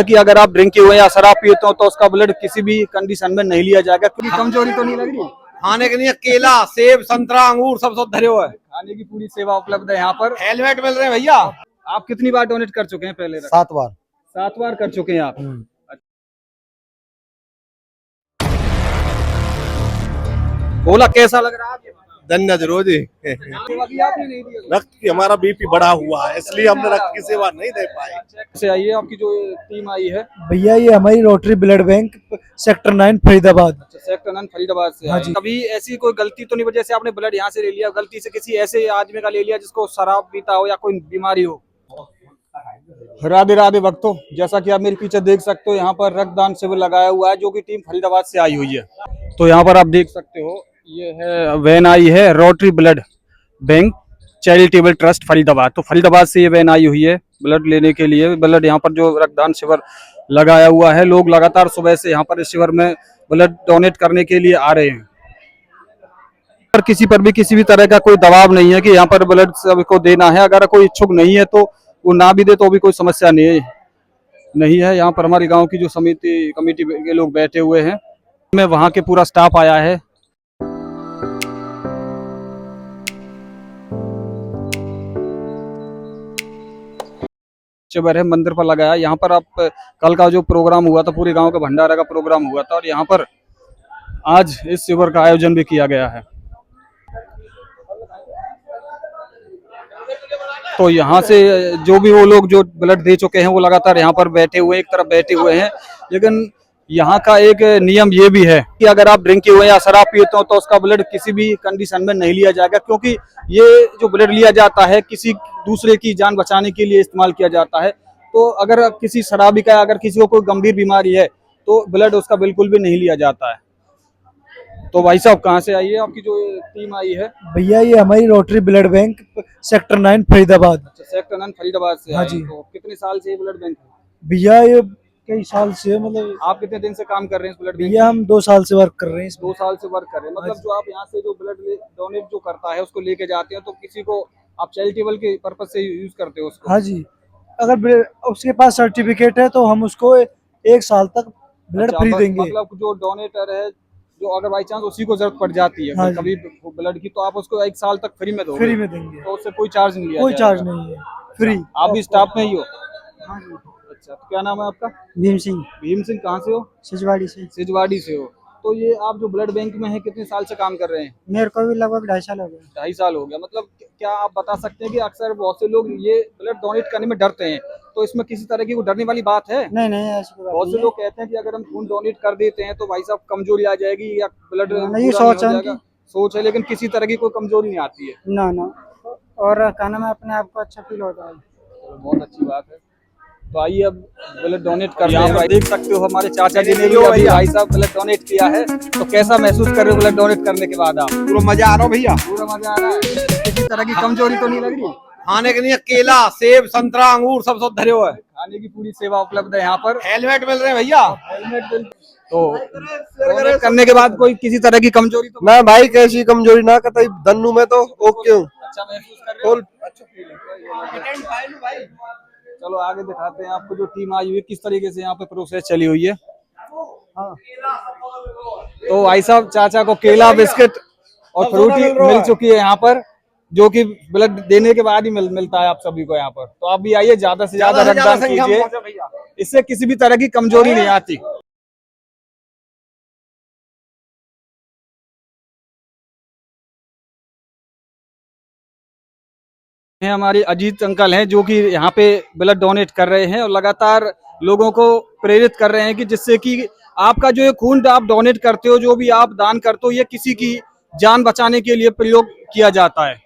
कि अगर आप ड्रिंक किए हुए या शराब पीते हो तो उसका ब्लड किसी भी कंडीशन में नहीं लिया जाएगा, क्योंकि कमजोरी तो नहीं लग रही। खाने के लिए केला, सेब, संतरा, अंगूर सब धरे हुए है। खाने की पूरी सेवा उपलब्ध है यहाँ पर। हेलमेट मिल रहे हैं भैया। आप कितनी बार डोनेट कर चुके हैं पहले? 7 बार। 7 बार कर चुके हैं आप। बोला कैसा लग रहा है आपको? धन्य जरूर जी। सेवा की आपने नहीं दी? रक्त की हमारा बीपी बढ़ा हुआ है, इसलिए हमने रक्त की सेवा नहीं दे पाए। से आई है आपकी जो टीम आई है? भैया ये हमारी rotary blood bank sector 9 Faridabad. Sector 9 Faridabad से। हाँ जी। कभी ऐसी कोई गलती तो नहीं वजह से आपने ब्लड यहाँ से ले लिया, गलती से किसी ऐसे आदमी का ले लिया जिसको शराब पीता हो या कोई बीमारी हो? राधे राधे भक्तों, जैसा कि आप मेरे पीछे देख सकते हो यहाँ पर रक्तदान शिविर लगाया हुआ है जो कि टीम फरीदाबाद से आई हुई है। तो यहाँ पर आप देख सकते हो ये है वैन आई है rotary blood bank charitable trust Faridabad. तो फरीदाबाद से ये वैन आई हुई है ब्लड लेने के लिए। ब्लड यहाँ पर जो रक्तदान शिविर लगाया हुआ है, लोग लगातार सुबह से यहाँ पर इस शिविर में ब्लड डोनेट करने के लिए आ रहे हैं। पर किसी पर भी किसी भी तरह का कोई दबाव नहीं है कि यहाँ पर ब्लड सबको देना है। अगर कोई इच्छुक नहीं है तो वो ना भी दे तो भी कोई समस्या नहीं है। यहाँ पर हमारी गांव की जो कमेटी के लोग बैठे हुए हैं, में वहाँ के पूरा स्टाफ आया है। शिविर है मंदिर पर लगाया। यहाँ पर आप कल का जो प्रोग्राम हुआ था, पूरे गांव का भंडारा का प्रोग्राम हुआ था और यहाँ पर आज इस शिविर का आयोजन भी किया गया है। तो यहाँ से जो भी वो लोग जो ब्लड दे चुके हैं वो लगातार यहाँ पर बैठे हुए, एक तरफ बैठे हुए हैं। लेकिन यहाँ का एक नियम ये भी है कि अगर आप ड्रिंक किए हुए या शराब पीते हो तो उसका ब्लड किसी भी कंडीशन में नहीं लिया जाएगा, क्योंकि ये जो ब्लड लिया जाता है किसी दूसरे की जान बचाने के लिए इस्तेमाल किया जाता है। तो अगर किसी शराबी का, अगर किसी को कोई गंभीर बीमारी है तो ब्लड उसका बिल्कुल भी नहीं लिया जाता है। तो भाई साहब कहाँ से आई है आपकी जो टीम आई है? भैया ये हमारी rotary blood bank sector 9 Faridabad. Sector 9 Faridabad से। हाँ जी। तो कितने साल से ये ब्लड बैंक है? भैया ये कई साल से, मतलब आप कितने दिन से काम कर रहे हैं इस ब्लड बैंक? भैया हम 2 साल से वर्क कर रहे हैं। 2 साल से वर्क कर रहे हैं। मतलब जो आप यहाँ से जो ब्लड डोनेट जो करता है उसको लेके जाते हैं तो किसी को आप चैरिटेबल के पर्पज से यूज करते हो उसको? हाँ जी, अगर उसके पास सर्टिफिकेट है तो हम उसको 1 साल तक ब्लड फ्री देंगे। मतलब जो डोनेटर है, जो अगर बाई चांस उसी को जरूरत पड़ जाती है हाँ कभी ब्लड की, तो आप उसको 1 साल तक फ्री में दोगे? फ्री में देंगे, तो उससे कोई चार्ज नहीं लिया कोई जाएगा? चार्ज नहीं है, फ्री। आप भी स्टाफ में ही हो? हाँ जी। अच्छा, तो क्या नाम है आपका? भीम सिंह। भीम सिंह। कहाँ से हो? सिजवाड़ी से। सिजवाड़ी से हो। तो ये आप जो ब्लड बैंक में है कितने साल से काम कर रहे हैं? मेरे को भी लगभग 2.5 साल हो गए। 2.5 साल हो गया। मतलब क्या आप बता सकते हैं कि अक्सर बहुत से लोग ये ब्लड डोनेट करने में डरते हैं, तो इसमें किसी तरह की कोई डरने वाली बात है? नहीं नहीं, ऐसी कोई बात बहुत से नहीं लोग कहते हैं कि अगर हम खून डोनेट कर देते हैं तो भाई साहब कमजोरी आ जाएगी या ब्लड नहीं, सोच है सोच है, लेकिन किसी तरह की कोई कमजोरी नहीं आती है। ना ना, और कहना में अपने आप को अच्छा फील होता है। बहुत अच्छी बात है। तो आइए अब ब्लड डोनेट कर रहे हैं। देख सकते हो हमारे चाचा जी ने भी अभी भाई साहब ब्लड डोनेट किया है। तो कैसा महसूस कर रहे हो ब्लड डोनेट करने के बाद आप? पूरा मजा आ रहा है भैया। पूरा मजा आ रहा है। किसी तरह की कमजोरी तो नहीं लग रही? खाने के लिए केला, सेब, संतरा, अंगूर सब धरे हुए है। खाने की पूरी सेवा उपलब्ध है यहाँ पर। हेलमेट मिल रहे हैं भैया। हेलमेट तो करने के बाद कोई किसी तरह की कमजोरी तो मैं भाई कैसी कमजोरी ना कतई दन्नू में तो ओके हूँ। अच्छा महसूस कर रहे हो? चलो आगे दिखाते हैं आपको जो टीम आई हुई है किस तरीके से यहाँ पे प्रोसेस चली हुई है। हाँ। तो भाई साहब चाचा को केला, बिस्किट और फ्रूटी मिल चुकी है यहाँ पर, जो कि ब्लड देने के बाद ही मिलता है आप सभी को यहाँ पर। तो आप भी आइए, ज्यादा से ज्यादा रक्तदान कीजिए, इससे किसी भी तरह की कमजोरी नहीं आती। हमारे अजीत अंकल हैं जो कि यहाँ पे ब्लड डोनेट कर रहे हैं और लगातार लोगों को प्रेरित कर रहे हैं कि जिससे कि आपका जो ये खून आप डोनेट करते हो, जो भी आप दान करते हो, ये किसी की जान बचाने के लिए प्रयोग किया जाता है।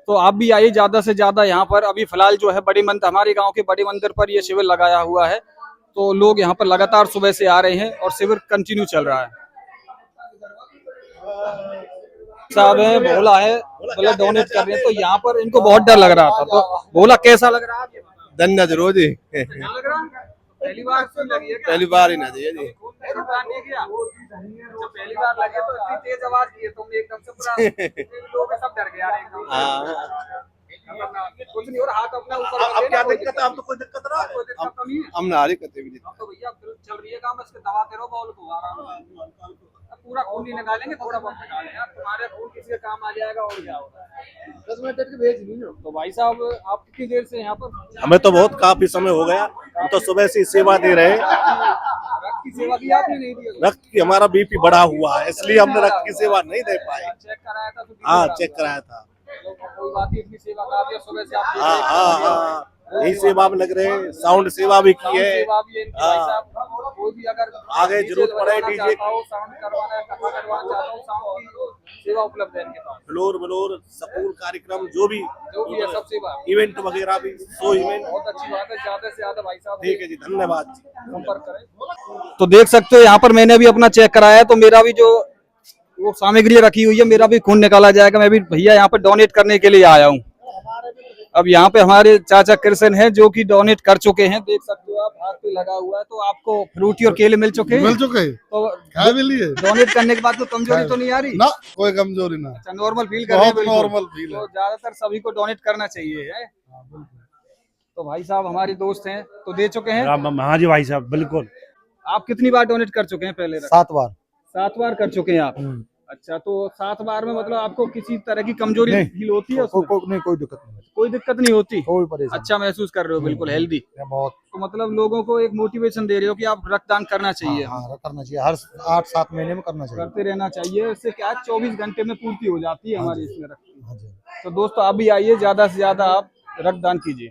तो आप भी आइए ज्यादा से ज्यादा यहाँ पर। अभी फिलहाल जो है बड़ी मंदिर, हमारे गांव के बड़े मंदिर पर ये शिविर लगाया हुआ है, तो लोग यहाँ पर लगातार सुबह से आ रहे हैं और शिविर कंटिन्यू चल रहा है। साहब है, भोला है, ब्लड डोनेट कर रहे हैं, तो यहाँ पर इनको बहुत डर लग रहा था। तो भोला कैसा लग रहा है? धन्य जरूर जी। लग रहा है? पहली बार लगी है क्या? पहली बार ही ना जी। पहली बार नहीं किया? जब पहली बार लगे तो इतनी तेज आवाज की है तुमने एकदम से, पूरा लोग सब डर गए यार एकदम। कुछ नहीं हो रहा, हाथ अपना ऊपर अब कर क्या देना, कोई दिक्कत है? अब तो कोई दिक्कत ना कोई दिक्कत तो नहीं है। हम नारी करते भी अब तो भैया चल रही है काम, इसके दबाते रहो बॉल को आराम से। अब पूरा खून नहीं निकालेंगे, थोड़ा बहुत निकालेंगे, अब तुम्हारे खून किसी का काम आ जाएगा और क्या होगा। 10 मिनट के भेज दीजिए। तो भाई साहब आप कितनी देर से यहाँ पर? हमें तो बहुत काफी समय हो गया, हम तो सुबह से सेवा दे रहे हैं। रक्त की सेवा दी आपने? नहीं दी अभी? रक्त की हमारा बीपी बढ़ा हुआ है, इसलिए हमने रक्त की सेवा नहीं दे पाए। चेक कराया था तो हाँ, चेक कराया था। कोई बात नहीं, इतनी सेवा करा दी सुबह से आप। हाँ हाँ हाँ, यही सेवा में लग रहे हैं, साउंड सेवा भी की है। सेवा भी है इनकी भाई साहब। कोई भी अगर आगे जरूरत पड़े डीजे साउंड करवाना है, कथा करवाना चाहता हूँ, साउंड की सेवा उपलब्ध है इनके पास। फ्लोर ब्लोर स्कूल कार्यक्रम जो भी है सब सेवा, इवेंट वगैरह भी, सो इवेंट। बहुत अच्छी बात है, ज्यादा से ज्यादा भाई साहब ठीक है जी, धन्यवाद जी। संपर्क करें। तो देख सकते हो यहाँ पर मैंने भी अपना चेक कराया है, तो मेरा भी जो वो सामग्री रखी हुई है, मेरा भी खून निकाला जाएगा। मैं भी भैया यहाँ पर डोनेट करने के लिए आया हूँ। अब यहाँ पे हमारे चाचा कृष्ण हैं जो कि डोनेट कर चुके हैं, देख सकते हो आप, हाथ पे लगा हुआ है। तो आपको फ्रूटी और केले मिल चुके हैं? तो तो भी लिए डोनेट करने के बाद तो कमजोरी तो नहीं आ रही ना, कोई कमजोरी ना, अच्छा, नॉर्मल फील कर रहे हैं? बहुत बिल्कुल। नॉर्मल फील है। तो ज्यादातर सभी को डोनेट करना चाहिए है। तो भाई साहब हमारे दोस्त हैं, तो दे चुके हैं? हाँ जी भाई साहब, बिल्कुल। आप कितनी बार डोनेट कर चुके हैं पहले? 7 बार। 7 बार कर चुके हैं आप? अच्छा, तो 7 बार में मतलब आपको किसी तरह की कमजोरी फील होती है उसमें? नहीं, कोई दिक्कत नहीं, कोई दिक्कत नहीं होती? कोई परेशानी अच्छा महसूस कर रहे हो, बिल्कुल हेल्दी। बहुत। तो मतलब लोगों को एक मोटिवेशन दे रहे हो कि आप रक्तदान करना चाहिए। हाँ, करना चाहिए, हर 8-7 महीने में करना चाहिए। करते रहना चाहिए, इससे क्या 24 घंटे में पूर्ति हो जाती है हमारी इसमें रक्त की। हाँ जी। तो दोस्तों आप भी आइए, ज्यादा से ज्यादा आप रक्तदान कीजिए।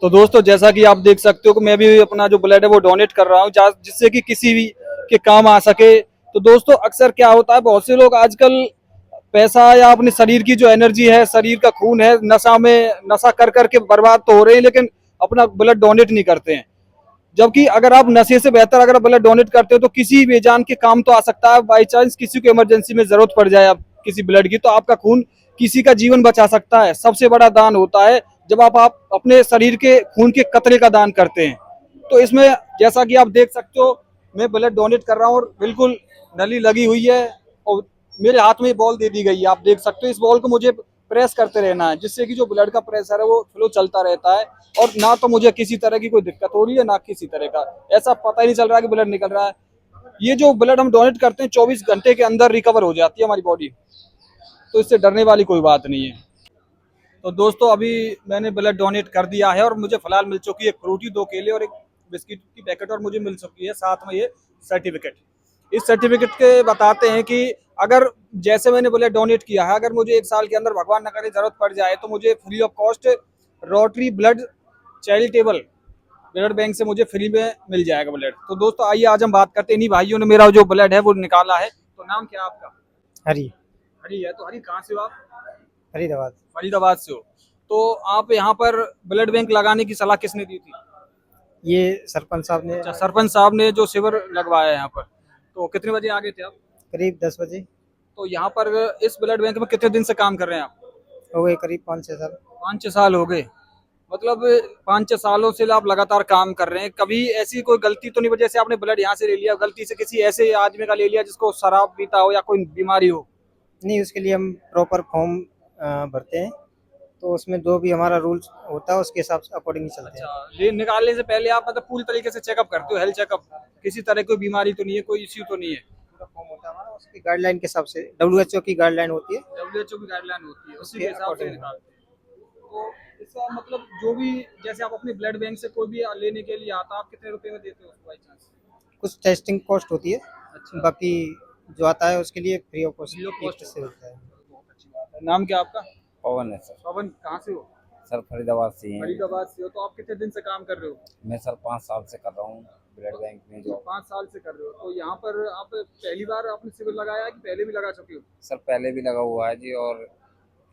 तो दोस्तों जैसा कि आप देख सकते हो कि मैं भी अपना जो ब्लड है वो डोनेट कर रहा हूँ, जिससे कि किसी भी के काम आ सके। तो दोस्तों अक्सर क्या होता है, बहुत से लोग आजकल पैसा या अपने शरीर की जो एनर्जी है, शरीर का खून है, नशा कर करके बर्बाद तो हो रहे हैं, लेकिन अपना ब्लड डोनेट नहीं करते हैं। जबकि अगर आप नशे से बेहतर अगर ब्लड डोनेट करते हो तो किसी बेजान के काम तो आ सकता है। बाई चांस किसी को इमरजेंसी में जरूरत पड़ जाए आप किसी ब्लड की, तो आपका खून किसी का जीवन बचा सकता है। सबसे बड़ा दान होता है जब आप अपने शरीर के खून के कतरे का दान करते हैं। तो इसमें जैसा कि आप देख सकते हो मैं ब्लड डोनेट कर रहा हूँ और बिल्कुल नली लगी हुई है और मेरे हाथ में बॉल दे दी गई है। आप देख सकते हो इस बॉल को मुझे प्रेस करते रहना है, जिससे कि जो ब्लड का प्रेशर है वो फ्लो चलता रहता है और ना तो मुझे किसी तरह की कोई दिक्कत हो रही है ना किसी तरह का ऐसा पता ही नहीं चल रहा है कि ब्लड निकल रहा है। ये जो ब्लड हम डोनेट करते हैं 24 घंटे के अंदर रिकवर हो जाती है हमारी बॉडी, तो इससे डरने वाली कोई बात नहीं है। तो दोस्तों अभी मैंने ब्लड डोनेट कर दिया है और मुझे फिलहाल मिल चुकी है एक फ्रूटी, 2 केले और एक बिस्किट की पैकेट और मुझे मिल चुकी है साथ में ये सर्टिफिकेट। इस सर्टिफिकेट के बताते हैं कि अगर जैसे मैंने ब्लड डोनेट किया है, अगर मुझे 1 साल के अंदर भगवान न करे जरूरत पड़ जाए तो मुझे free of cost rotary blood charitable blood bank से मुझे फ्री में मिल जाएगा ब्लड। तो दोस्तों आइए आज हम बात करते हैं, इन्हीं भाइयों ने मेरा जो ब्लड है वो निकाला है। तो नाम क्या आपका? हरी। हरी है। तो हरी कहाँ से हो आप? फरीदाबाद। फरीदाबाद से हो। तो आप यहाँ पर ब्लड बैंक लगाने की सलाह किसने दी थी? ये सरपंच साहब ने। अच्छा, सरपंच साहब ने जो शिविर लगवाया है यहाँ पर। तो कितने बजे आ गए थे आप? करीब 10 बजे। तो यहाँ पर इस ब्लड बैंक में कितने दिन से काम कर रहे हैं आप? हो गए करीब 5-6 साल। 5-6 साल हो गए। मतलब 5-6 सालों से आप लगातार काम कर रहे हैं। कभी ऐसी कोई गलती तो नहीं वजह से आपने ब्लड यहाँ से ले लिया, गलती से किसी ऐसे आदमी का ले लिया जिसको शराब पीता हो या कोई बीमारी हो? नहीं, उसके लिए हम प्रॉपर फॉर्म भरते हैं, तो उसमें जो भी हमारा रूल्स होता है उसके हिसाब से अकॉर्डिंग चलते हैं। अच्छा, ये निकालने से पहले आप मतलब पूरी तरीके से चेकअप करते हो, हेल्थ चेकअप, किसी तरह की बीमारी तो नहीं है, कोई इश्यू तो नहीं है? पूरा फॉर्म होता है हमारा, उसकी गाइडलाइन के हिसाब से, WHO की गाइडलाइन होती है, WHO की गाइडलाइन होती है, उसी के उसके हिसाब से according निकालते हैं। तो इसका मतलब जो भी जैसे आप अपने ब्लड बैंक से कोई भी लेने के लिए आता, आप कितने रुपए में देते हो उसको बाई चांस? कुछ टेस्टिंग कॉस्ट होती है। अच्छा, बाकी जो आता है उसके लिए free of cost Free of cost से होता है। बहुत अच्छी बात है। नाम क्या आपका? पवन है सर। पवन, कहाँ से हो? सर फरीदाबाद से ही हैं। फरीदाबाद से हो। तो आप कितने दिन से काम कर रहे हो? मैं सर 5 साल से कर रहा हूँ ब्लड बैंक में जो। 5 साल से कर रहे हो। तो यहाँ पर आप पहली बार आपने शिविर लगाया है कि पहले भी लगा चुके हो? सर पहले भी लगा हुआ है जी, और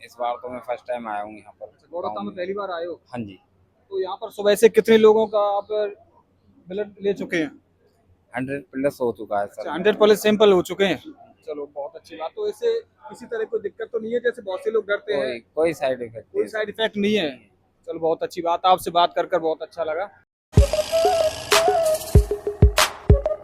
इस बार तो मैं फर्स्ट टाइम आया हूँ यहाँ पर। गौरव में पहली बार आए हो? हाँ जी। तो यहाँ पर सुबह से कितने लोगों का आप ब्लड ले चुके हैं? 100+ हो चुका है सर। 100+ सैंपल हो चुके हैं। चलो बहुत अच्छी बात। तो इससे किसी तरह कोई दिक्कत तो नहीं है, जैसे बहुत से लोग डरते हैं? कोई साइड इफेक्ट कोई साइड इफेक्ट नहीं है। चलो बहुत अच्छी बात, आपसे बात कर बहुत अच्छा लगा।